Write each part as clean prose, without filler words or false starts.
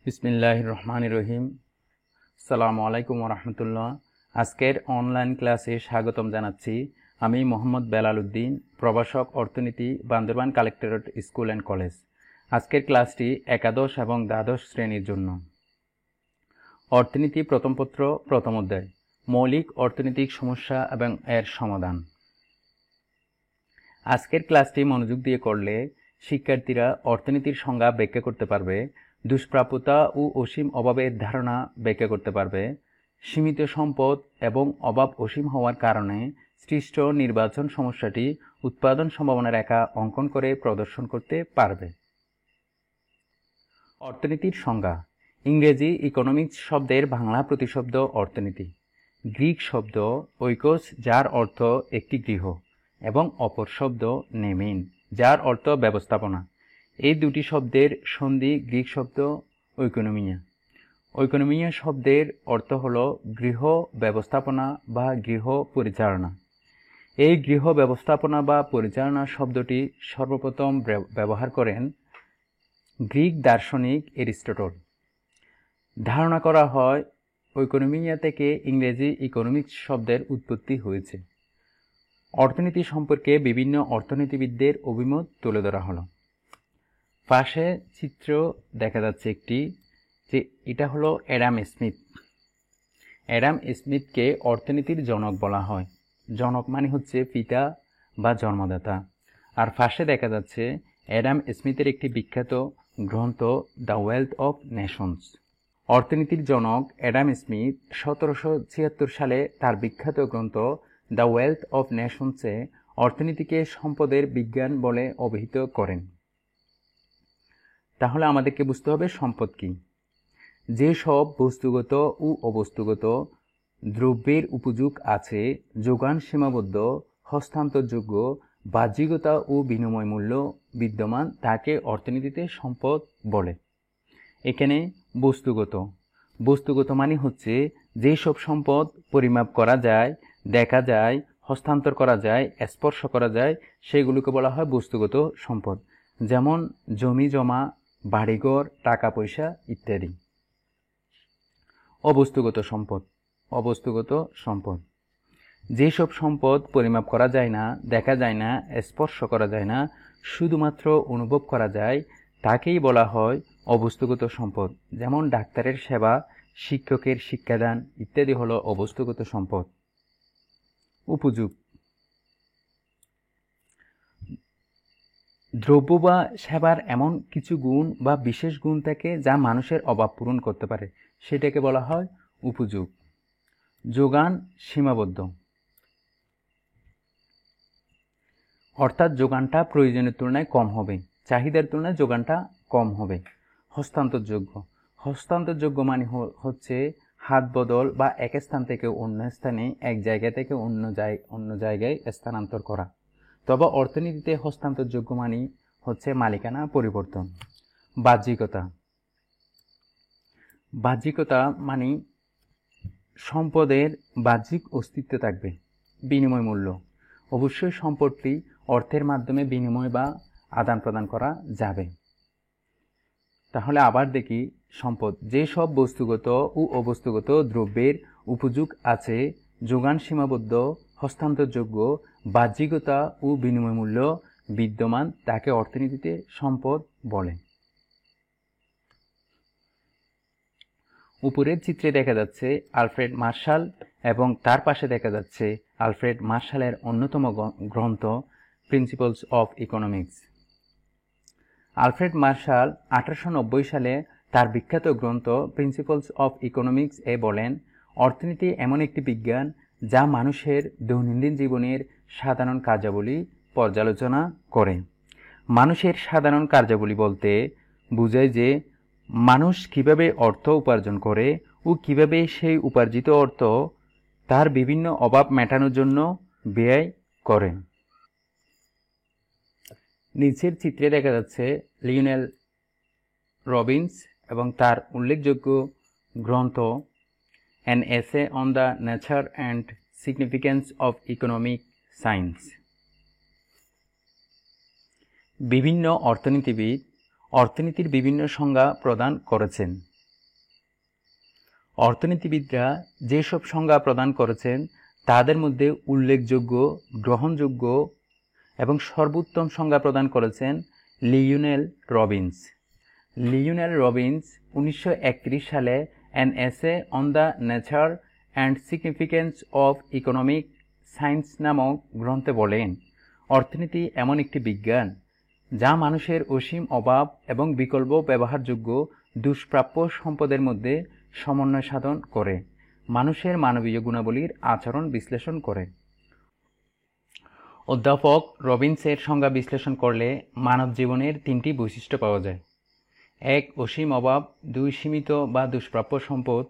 বিসমিল্লাহির রহমানির রহিম। আসসালামু আলাইকুম ওয়া রাহমাতুল্লাহ। আজকের অনলাইন ক্লাসে স্বাগতম জানাচ্ছি। আমি মোহাম্মদ বেলাল উদ্দিন, প্রভাষক অর্থনীতি, Bandarban collectorate school and college. আজকের ক্লাসটি একাদশ এবং দ্বাদশ শ্রেণীর জন্য। অর্থনীতি প্রথম পত্র, প্রথম অধ্যায়, মৌলিক অর্থনৈতিক সমস্যা এবং এর সমাধান। আজকের ক্লাসটি মনোযোগ দিয়ে করলে শিক্ষার্থীরা অর্থনীতির সংজ্ঞা ব্যাখ্যা করতে পারবে, দুষ্প্রাপ্যতা ও অসীম অভাবের ধারণা ব্যাখ্যা করতে পারবে, সীমিত সম্পদ এবং অভাব অসীম হওয়ার কারণে সৃষ্ট নির্বাচন সমস্যাটি উৎপাদন সম্ভাবনা রেখা অঙ্কন করে প্রদর্শন করতে পারবে। অর্থনীতির সংজ্ঞা। ইংরেজি ইকোনমিক্স শব্দের বাংলা প্রতিশব্দ অর্থনীতি। গ্রিক শব্দ ওইকোস, যার অর্থ একটি গৃহ, এবং অপর শব্দ নেমিন, যার অর্থ ব্যবস্থাপনা। এই দুটি শব্দের সন্ধি গ্রিক শব্দ ঐকোনমিয়া। ঐকোনমিয়া শব্দের অর্থ হল গৃহ ব্যবস্থাপনা বা গৃহ পরিচালনা। এই গৃহ ব্যবস্থাপনা বা পরিচালনা শব্দটি সর্বপ্রথম ব্যবহার করেন গ্রিক দার্শনিক এরিস্টটল। ধারণা করা হয় ঐকোনমিয়া থেকে ইংরেজি ইকোনমিক্স শব্দের উৎপত্তি হয়েছে। অর্থনীতি সম্পর্কে বিভিন্ন অর্থনীতিবিদদের অভিমত তুলে ধরা হলো। পাশে চিত্র দেখা যাচ্ছে একটি, যে এটা হলো অ্যাডাম স্মিথ। অ্যাডাম স্মিথকে অর্থনীতির জনক বলা হয়। জনক মানে হচ্ছে পিতা বা জন্মদাতা। আর পাশে দেখা যাচ্ছে অ্যাডাম স্মিথের একটি বিখ্যাত গ্রন্থ দ্য ওয়েলথ অফ নেশনস। অর্থনীতির জনক অ্যাডাম স্মিথ 1776 সালে তার বিখ্যাত গ্রন্থ দ্য ওয়েলথ অফ নেশনসে অর্থনীতিকে সম্পদের বিজ্ঞান বলে অভিহিত করেন। তাহলে আমাদেরকে বুঝতে হবে সম্পদ কি। যেসব বস্তুগত ও অবস্তুগত দ্রব্যের উপযোগ আছে, যোগান সীমাবদ্ধ, হস্তান্তরযোগ্য, বাহ্যিকতা ও বিনিময় মূল্য বিদ্যমান, তাকে অর্থনীতিতে সম্পদ বলে। এখানে বস্তুগত মানে হচ্ছে যেসব সম্পদ পরিমাপ করা যায়, দেখা যায়, হস্তান্তর করা যায়, স্পর্শ করা যায়, সেগুলোকে বলা হয় বস্তুগত সম্পদ। যেমন জমি জমা, বাড়িঘর, টাকা পয়সা ইত্যাদি। অবস্তুগত সম্পদ যেসব সম্পদ পরিমাপ করা যায় না, দেখা যায় না, স্পর্শ করা যায় না, শুধুমাত্র অনুভব করা যায়, তাকেই বলা হয় অবস্তুগত সম্পদ। যেমন ডাক্তারের সেবা, শিক্ষকের শিক্ষাদান ইত্যাদি হলো অবস্তুগত সম্পদ। উপযোগ। দ্রব্য বা সেবার এমন কিছু গুণ বা বিশেষ গুণ থাকে যা মানুষের অভাব পূরণ করতে পারে, সেটাকে বলা হয় উপযোগ। যোগান সীমাবদ্ধ, অর্থাৎ যোগানটা প্রয়োজনের তুলনায় কম হবে, চাহিদার তুলনায় যোগানটা কম হবে। হস্তান্তরযোগ্য মানে হচ্ছে হাত বদল বা এক স্থান থেকে অন্য স্থানে, এক জায়গা থেকে অন্য জায়গায় স্থানান্তর করা। তবে অর্থনীতিতে হস্তান্তরযোগ্য মানে হচ্ছে মালিকানা পরিবর্তন। বাহ্যিকতা মানে সম্পদের বাহ্যিক অস্তিত্ব থাকবে। বিনিময় মূল্য, অবশ্যই সম্পদটি অর্থের মাধ্যমে বিনিময় বা আদান প্রদান করা যাবে। তাহলে আবার দেখি সম্পদ। যেসব বস্তুগত ও অবস্তুগত দ্রব্যের উপযোগ আছে, যোগান সীমাবদ্ধ, হস্তান্তরযোগ্য, বাহ্যিকতা ও বিনিময় মূল্য বিদ্যমান, তাকে অর্থনীতিতে সম্পদ বলে। উপরের চিত্রে দেখা যাচ্ছে আলফ্রেড মার্শাল এবং তার পাশে দেখা যাচ্ছে আলফ্রেড মার্শালের অন্যতম গ্রন্থ principles of economics. Alfred Marshall 1890 সালে তার বিখ্যাত গ্রন্থ প্রিন্সিপলস অফ ইকোনমিক্স এ বলেন, অর্থনীতি এমন একটি বিজ্ঞান যা মানুষের দৈনন্দিন জীবনের সাধারণ কার্যাবলী পর্যালোচনা করে। মানুষের সাধারণ কার্যাবলী বলতে বোঝায় যে মানুষ কিভাবে অর্থ উপার্জন করে ও কিভাবে সেই উপার্জিত অর্থ তার বিভিন্ন অভাব মেটানোর জন্য ব্যয় করে। নিচের চিত্রে দেখা যাচ্ছে লিওনেল রবিন্স এবং তার উল্লেখযোগ্য গ্রন্থ an essay on the nature and significance of economic science. বিভিন্ন অর্থনীতিবিদ অর্থনীতির বিভিন্ন সংজ্ঞা প্রদান করেছেন। অর্থনীতিবিদরা যেসব সংজ্ঞা প্রদান করেছেন তাদের মধ্যে উল্লেখযোগ্য, গ্রহণযোগ্য এবং সর্বোত্তম সংজ্ঞা প্রদান করেছেন লিওনেল রবিনস। লিওনেল রবিনস 1931 সালে an essay on the nature and significance of economic science নামক গ্রন্থে বলেন, অর্থনীতি এমন একটি বিজ্ঞান যা মানুষের অসীম অভাব এবং বিকল্প ব্যবহারযোগ্য দুষ্প্রাপ্য সম্পদের মধ্যে সমন্বয় সাধন করে মানুষের মানবীয় গুণাবলীর আচরণ বিশ্লেষণ করে। অধ্যাপক রবিনসের সংজ্ঞা বিশ্লেষণ করলে মানব জীবনের 3টি বৈশিষ্ট্য পাওয়া যায়: 1 অসীম অভাব, 2 সীমিত বা দুষ্প্রাপ্য সম্পদ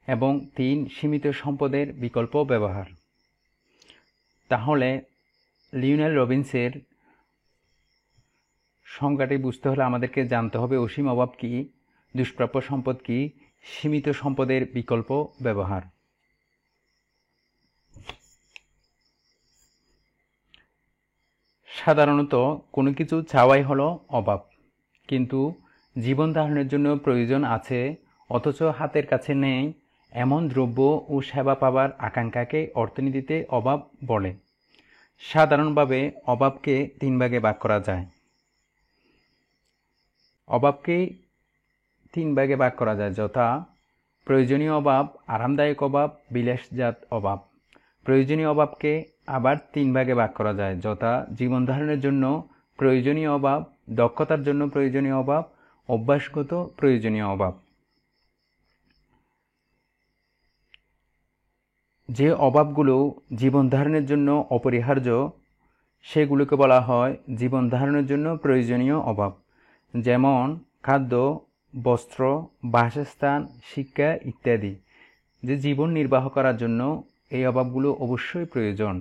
এবং 3 সীমিত সম্পদের বিকল্প ব্যবহার। তাহলে লিওনেল রবিনসের সংজ্ঞাটি বুঝতে হলে আমাদেরকে জানতে হবে অসীম অভাব কী, দুষ্প্রাপ্য সম্পদ কী, সীমিত সম্পদের বিকল্প ব্যবহার। সাধারণত কোনো কিছু চাওয়াই হলো অভাব, কিন্তু জীবন ধারণের জন্য প্রয়োজন আছে অথচ হাতের কাছে নেই এমন দ্রব্য ও সেবা পাবার আকাঙ্ক্ষাকে অর্থনীতিতে অভাব বলে। সাধারণভাবে অভাবকে 3 ভাগে ভাগ করা যায়। যথা প্রয়োজনীয় অভাব, আরামদায়ক অভাব, বিলাসজাত অভাব। প্রয়োজনীয় অভাবকে আবার 3 ভাগে ভাগ করা যায়, যথা জীবন ধারণের জন্য প্রয়োজনীয় অভাব, দক্ষতার জন্য প্রয়োজনীয় অভাব, অভ্যাসগত প্রয়োজনীয় অভাব। যে অভাবগুলো জীবন ধারণের জন্য অপরিহার্য সেগুলোকে বলা হয় জীবন ধারণের জন্য প্রয়োজনীয় অভাব, যেমন খাদ্য, বস্ত্র, বাসস্থান, শিক্ষা ইত্যাদি। যে জীবন নির্বাহ করার জন্য এই অভাবগুলো অবশ্যই প্রয়োজন।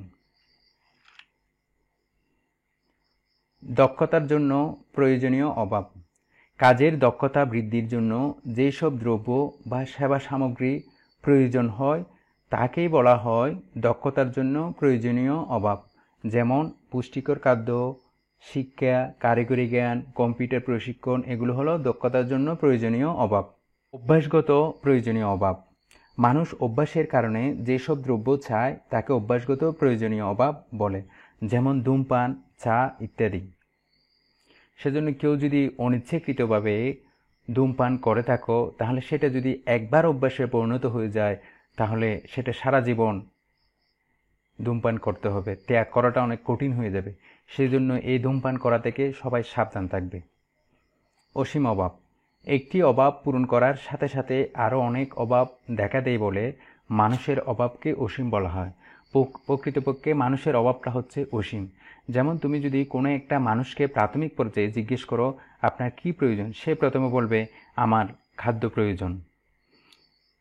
দক্ষতার জন্য প্রয়োজনীয় অভাব, কাজের দক্ষতা বৃদ্ধির জন্য যেসব দ্রব্য বা সেবা সামগ্রী প্রয়োজন হয় তাকেই বলা হয় দক্ষতার জন্য প্রয়োজনীয় অভাব, যেমন পুষ্টিকর খাদ্য, শিক্ষা, কারিগরি জ্ঞান, কম্পিউটার প্রশিক্ষণ, এগুলো হলো দক্ষতার জন্য প্রয়োজনীয় অভাব। অভ্যাসগত প্রয়োজনীয় অভাব, মানুষ অভ্যাসের কারণে যেসব দ্রব্য চায় তাকে অভ্যাসগত প্রয়োজনীয় অভাব বলে, যেমন ধূমপান, চা ইত্যাদি। সেজন্য কেউ যদি অনিচ্ছাকৃতভাবে ধূমপান করে থাকো তাহলে সেটা যদি একবার অভ্যাসে পরিণত হয়ে যায় তাহলে সেটা সারা জীবন ধূমপান করতে হবে, ত্যাগ করাটা অনেক কঠিন হয়ে যাবে। সেই জন্য এই ধূমপান করা থেকে সবাই সাবধান থাকবে। অসীম অভাব, একটি অভাব পূরণ করার সাথে সাথে আরও অনেক অভাব দেখা দেয় বলে মানুষের অভাবকে অসীম বলা হয়। প্রকৃতপক্ষে মানুষের অভাবটা হচ্ছে অসীম। যেমন তুমি যদি কোনো একটা মানুষকে প্রাথমিক পর্যায়ে জিজ্ঞেস করো আপনার কি প্রয়োজন, সে প্রথমে বলবে আমার খাদ্য প্রয়োজন।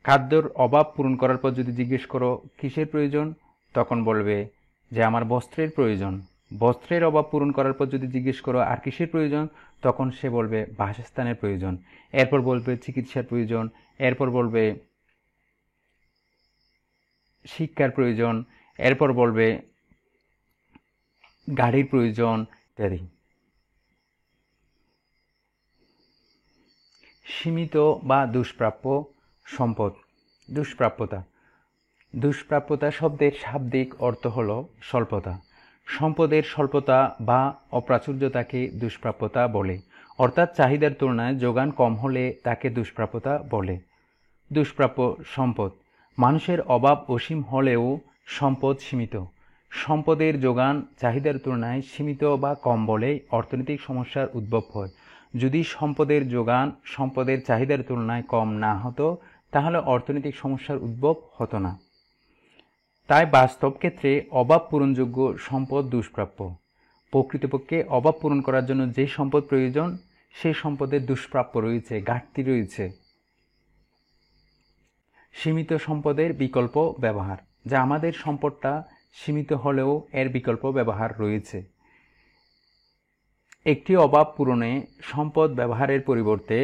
খাদ্যর অভাব পূরণ করার পর যদি জিজ্ঞেস করো কিসের প্রয়োজন, তখন বলবে যে আমার বস্ত্রের প্রয়োজন। বস্ত্রের অভাব পূরণ করার পর যদি জিজ্ঞেস করো আর কিসের প্রয়োজন, তখন সে বলবে বাসস্থানের প্রয়োজন। এরপর বলবে চিকিৎসার প্রয়োজন, এরপর বলবে শিক্ষার প্রয়োজন, এরপর বলবে গাড়ির প্রয়োজন ইত্যাদি। সীমিত বা দুষ্প্রাপ্য সম্পদ, দুষ্প্রাপ্যতা শব্দের শাব্দিক অর্থ হল স্বল্পতা। সম্পদের স্বল্পতা বা অপ্রাচুর্যতাকে দুষ্প্রাপ্যতা বলে, অর্থাৎ চাহিদার তুলনায় যোগান কম হলে তাকে দুষ্প্রাপ্যতা বলে। দুষ্প্রাপ্য সম্পদ, মানুষের অভাব অসীম হলেও সম্পদ সীমিত। সম্পদের যোগান চাহিদার তুলনায় সীমিত বা কম বলেই অর্থনৈতিক সমস্যার উদ্ভব হয়। যদি সম্পদের যোগান সম্পদের চাহিদার তুলনায় কম না হতো তাহলে অর্থনৈতিক সমস্যার উদ্ভব হতো না। তাই বাস্তব ক্ষেত্রে অভাব পূরণযোগ্য সম্পদ দুষ্প্রাপ্য। প্রকৃতপক্ষে অভাব পূরণ করার জন্য যে সম্পদ প্রয়োজন সেই সম্পদের দুষ্প্রাপ্য রয়েছে, ঘাটতি রয়েছে। সীমিত সম্পদের বিকল্প ব্যবহার, যা আমাদের সম্পদটা সীমিত হলেও এর বিকল্প ব্যবহার রয়েছে। একটি অভাব পূরণে সম্পদ ব্যবহারের পরিবর্তে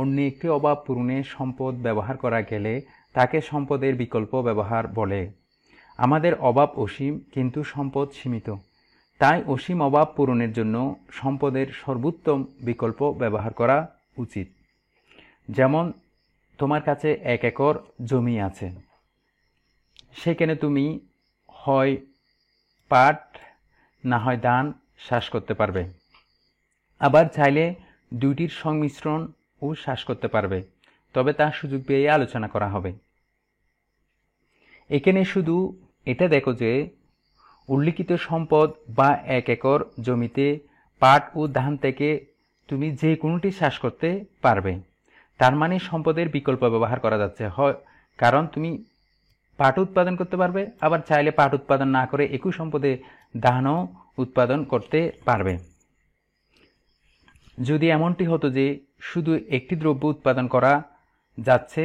অন্য একটি অভাব পূরণে সম্পদ ব্যবহার করা গেলে তাকে সম্পদের বিকল্প ব্যবহার বলে। আমাদের অভাব অসীম কিন্তু সম্পদ সীমিত, তাই অসীম অভাব পূরণের জন্য সম্পদের সর্বোত্তম বিকল্প ব্যবহার করা উচিত। যেমন তোমার কাছে 1 একর জমি আছে, সেখানে তুমি হয় পাট না হয় ধান চাষ করতে পারবে। আবার চাইলে দুইটির সংমিশ্রণ ও চাষ করতে পারবে, তবে তার সুযোগ পেয়ে আলোচনা করা হবে। এখানে শুধু এটা দেখো যে উল্লিখিত সম্পদ বা 1 একর জমিতে পাট ও ধান থেকে তুমি যে কোনোটি চাষ করতে পারবে। তার মানে সম্পদের বিকল্প ব্যবহার করা যাচ্ছে, কারণ তুমি পাট উৎপাদন করতে পারবে, আবার চাইলে পাট উৎপাদন না করে একই সম্পদে ধানও উৎপাদন করতে পারবে। যদি এমনটি হতো যে শুধু একটি দ্রব্য উৎপাদন করা যাচ্ছে,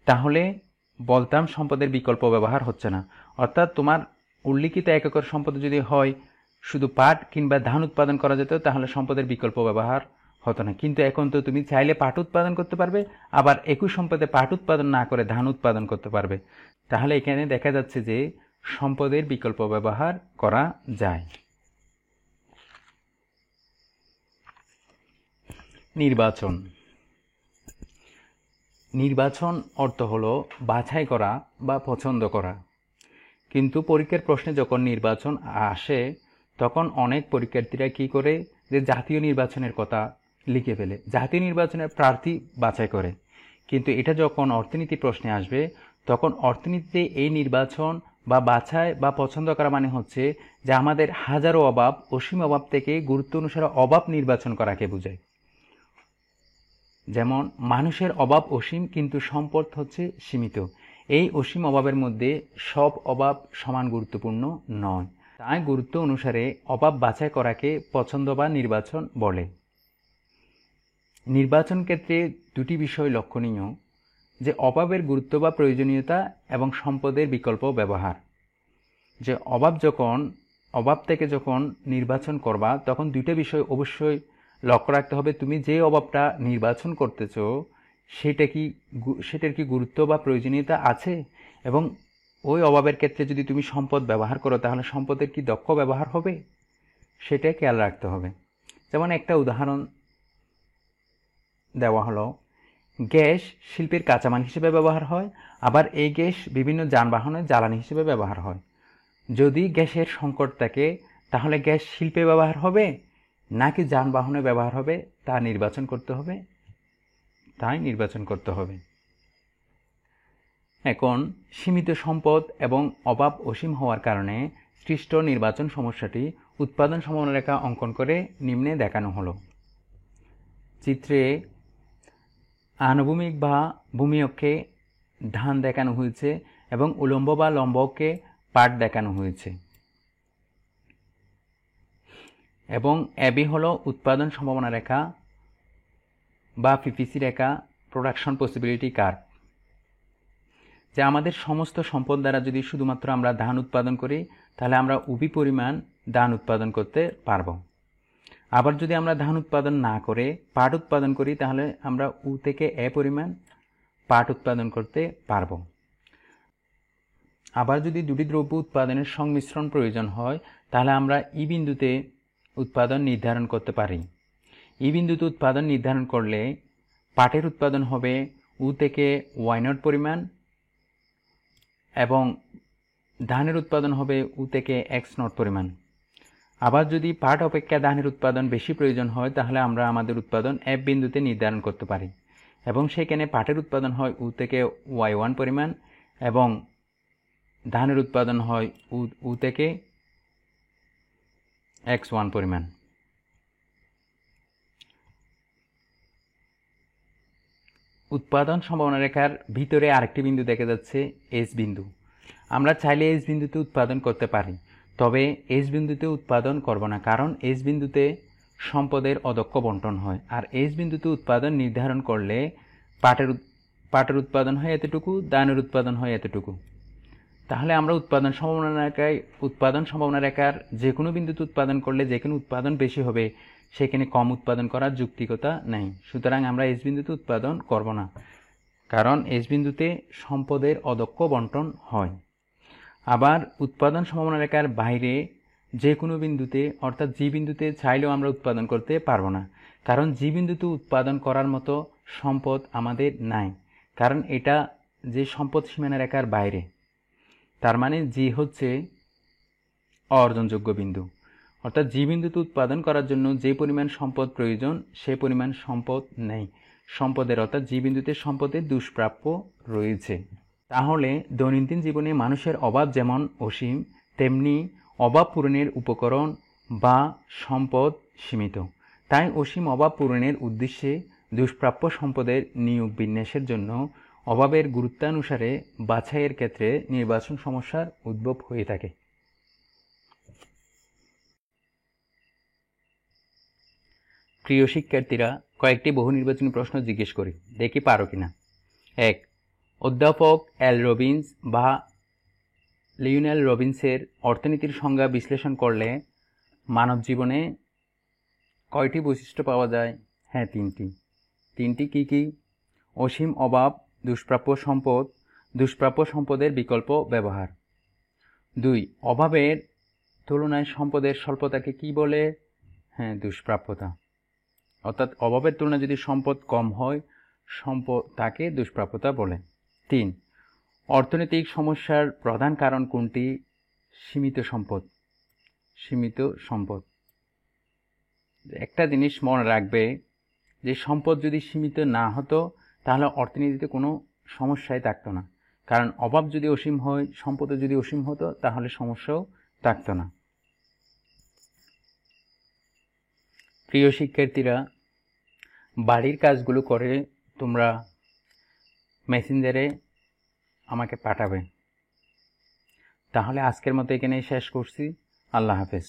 তাহলে বলতাম সম্পদের বিকল্প ব্যবহার হচ্ছে না। অর্থাৎ তোমার উল্লিখিত 1 একর সম্পদ যদি হয় শুধু পাট কিংবা ধান উৎপাদন করা যেত, তাহলে সম্পদের বিকল্প ব্যবহার হতো না। কিন্তু এখন তো তুমি চাইলে পাট উৎপাদন করতে পারবে, আবার একই সম্পদে পাট উৎপাদন না করে ধান উৎপাদন করতে পারবে। তাহলে এখানে দেখা যাচ্ছে যে সম্পদের বিকল্প ব্যবহার করা যায়। নির্বাচন। নির্বাচন অর্থ হলো বাছাই করা বা পছন্দ করা। কিন্তু পরীক্ষার প্রশ্নে যখন নির্বাচন আসে তখন অনেক পরীক্ষার্থীরা কি করে যে জাতীয় নির্বাচনের কথা লিখে ফেলে, জাতীয় নির্বাচনের প্রার্থী বাছাই করে। কিন্তু এটা যখন অর্থনীতি প্রশ্নে আসবে তখন অর্থনীতিতে এই নির্বাচন বা বাছাই বা পছন্দ করা মানে হচ্ছে যে আমাদের হাজারো অভাব, অসীম অভাব থেকে গুরুত্ব অনুসারে অভাব নির্বাচন করাকে বোঝায়। যেমন মানুষের অভাব অসীম কিন্তু সম্পদ হচ্ছে সীমিত। এই অসীম অভাবের মধ্যে সব অভাব সমান গুরুত্বপূর্ণ নয়, তাই গুরুত্ব অনুসারে অভাব বাছাই করাকে পছন্দ বা নির্বাচন বলে। নির্বাচন ক্ষেত্রে দুটি বিষয় লক্ষণীয়, যে অভাবের গুরুত্ব বা প্রয়োজনীয়তা এবং সম্পদের বিকল্প ব্যবহার। যে অভাব থেকে যখন নির্বাচন করবা তখন দুইটা বিষয় অবশ্যই লক্ষ্য রাখতে হবে। তুমি যে অভাবটা নির্বাচন করতেছো সেটার কি গুরুত্ব বা প্রয়োজনীয়তা আছে, এবং ওই অভাবের ক্ষেত্রে যদি তুমি সম্পদ ব্যবহার করো তাহলে সম্পদের কি দক্ষ ব্যবহার হবে, সেটা খেয়াল রাখতে হবে। যেমন একটা উদাহরণ দেওয়া হলো, গ্যাস শিল্পের কাঁচামাল হিসেবে ব্যবহার হয়, আবার এই গ্যাস বিভিন্ন যানবাহনের জ্বালানি হিসেবে ব্যবহার হয়। যদি গ্যাসের সংকট থাকে তাহলে গ্যাস শিল্পে ব্যবহার হবে নাকি যানবাহনে ব্যবহার হবে তাই নির্বাচন করতে হবে। এখন সীমিত সম্পদ এবং অভাব অসীম হওয়ার কারণে সৃষ্ট নির্বাচন সমস্যাটি উৎপাদন সমানরেখা অঙ্কন করে নিম্নে দেখানো হলো। চিত্রে আনুভূমিক বা ভূমি অক্ষে ধান দেখানো হয়েছে এবং উলম্ব বা লম্ব অক্ষে পাট দেখানো হয়েছে, এবং এবি হলো উৎপাদন সম্ভাবনা রেখা বা পিপিসি রেখা, প্রোডাকশন পসিবিলিটি কার্ভ। যে আমাদের সমস্ত সম্পদ দ্বারা যদি শুধুমাত্র আমরা ধান উৎপাদন করি তাহলে আমরা উবি পরিমাণ ধান উৎপাদন করতে পারব। আবার যদি আমরা ধান উৎপাদন না করে পাট উৎপাদন করি তাহলে আমরা উ থেকে এ পরিমাণ পাট উৎপাদন করতে পারব। আবার যদি দুটি দ্রব্য উৎপাদনের সংমিশ্রণ প্রয়োজন হয় তাহলে আমরা ই বিন্দুতে উৎপাদন নির্ধারণ করতে পারি। ই বিন্দুতে উৎপাদন নির্ধারণ করলে পাটের উৎপাদন হবে উ থেকে y0 পরিমাণ এবং ধানের উৎপাদন হবে উ থেকে x0 পরিমাণ। আবার যদি পাট অপেক্ষা ধানের উৎপাদন বেশি প্রয়োজন হয় তাহলে আমরা আমাদের উৎপাদন এফ বিন্দুতে নির্ধারণ করতে পারি, এবং সেখানে পাটের উৎপাদন হয় উ থেকে y1 পরিমাণ এবং ধানের উৎপাদন হয় উ থেকে x1 পরিমাণ। উৎপাদন সম্ভাবনা রেখার ভিতরে আরেকটি বিন্দু দেখা যাচ্ছে এস বিন্দু। আমরা চাইলে এস বিন্দুতে উৎপাদন করতে পারি, তবে এস বিন্দুতে উৎপাদন করব না, কারণ এস বিন্দুতে সম্পদের অদক্ষ বণ্টন হয়। আর এস বিন্দুতে উৎপাদন নির্ধারণ করলে পাটের উৎপাদন হয় এতটুকু, ধানের উৎপাদন হয় এতটুকু। তাহলে আমরা উৎপাদন সম্ভাবনা রেখার যে কোনো বিন্দুতে উৎপাদন করলে যেখানে উৎপাদন বেশি হবে সেখানে কম উৎপাদন করার যৌক্তিকতা নেই। সুতরাং আমরা এস বিন্দুতে উৎপাদন করব না, কারণ এস বিন্দুতে সম্পদের অদক্ষ বণ্টন হয়। আবার উৎপাদন সম্ভাবনা রেখার বাইরে যে কোনো বিন্দুতে, অর্থাৎ জি বিন্দুতে চাইলেও আমরা উৎপাদন করতে পারবো না, কারণ জি বিন্দুতে উৎপাদন করার মতো সম্পদ আমাদের নাই। কারণ এটা যে সম্পদ সীমানা রেখার বাইরে, তার মানে জি হচ্ছে অর্জনযোগ্য বিন্দু। অর্থাৎ জি বিন্দুতে উৎপাদন করার জন্য যে পরিমাণ সম্পদ প্রয়োজন সে পরিমাণ সম্পদ নেই সম্পদের, অর্থাৎ জি বিন্দুতে সম্পদের দুষ্প্রাপ্য রয়েছে। তাহলে দৈনন্দিন জীবনে মানুষের অভাব যেমন অসীম, তেমনি অভাব পূরণের উপকরণ বা সম্পদ সীমিত। তাই অসীম অভাব পূরণের উদ্দেশ্যে দুষ্প্রাপ্য সম্পদের নিয়োগ বিন্যাসের জন্য অভাবের গুরুত্বানুসারে বাছাইয়ের ক্ষেত্রে নির্বাচন সমস্যার উদ্ভব হয়ে থাকে। প্রিয় শিক্ষার্থীরা, কয়েকটি বহু নির্বাচনী প্রশ্ন জিজ্ঞেস করি, দেখি পারো কিনা। 1. অধ্যাপক এল রবিন্স বা লিওনেল রবিন্সের অর্থনীতির সংজ্ঞা বিশ্লেষণ করলে মানব জীবনে কয়টি বৈশিষ্ট্য পাওয়া যায়? হ্যাঁ, তিনটি কি কি? অসীম অভাব, দুষ্প্রাপ্য সম্পদের বিকল্প ব্যবহার। 2. অভাবের তুলনায় সম্পদের স্বল্পতাকে কি বলে? হ্যাঁ, দুষ্প্রাপ্যতা। অর্থাৎ অভাবের তুলনায় যদি সম্পদ কম হয় তাকে দুষ্প্রাপ্যতা বলে। 3. অর্থনৈতিক সমস্যার প্রধান কারণ কোনটি? সীমিত সম্পদ। একটা জিনিস মনে রাখবে যে সম্পদ যদি সীমিত না হতো তাহলে অর্থনীতিতে কোনো সমস্যাই থাকতো না। কারণ অভাব যদি অসীম হয়, সম্পদও যদি অসীম হতো তাহলে সমস্যাও থাকতো না। প্রিয় শিক্ষার্থীরা, বাড়ির কাজগুলো করে তোমরা মেসেঞ্জারে আমাকে পাঠাবে। তাহলে আজকের মতো এখানেই শেষ করছি। আল্লাহ হাফেজ।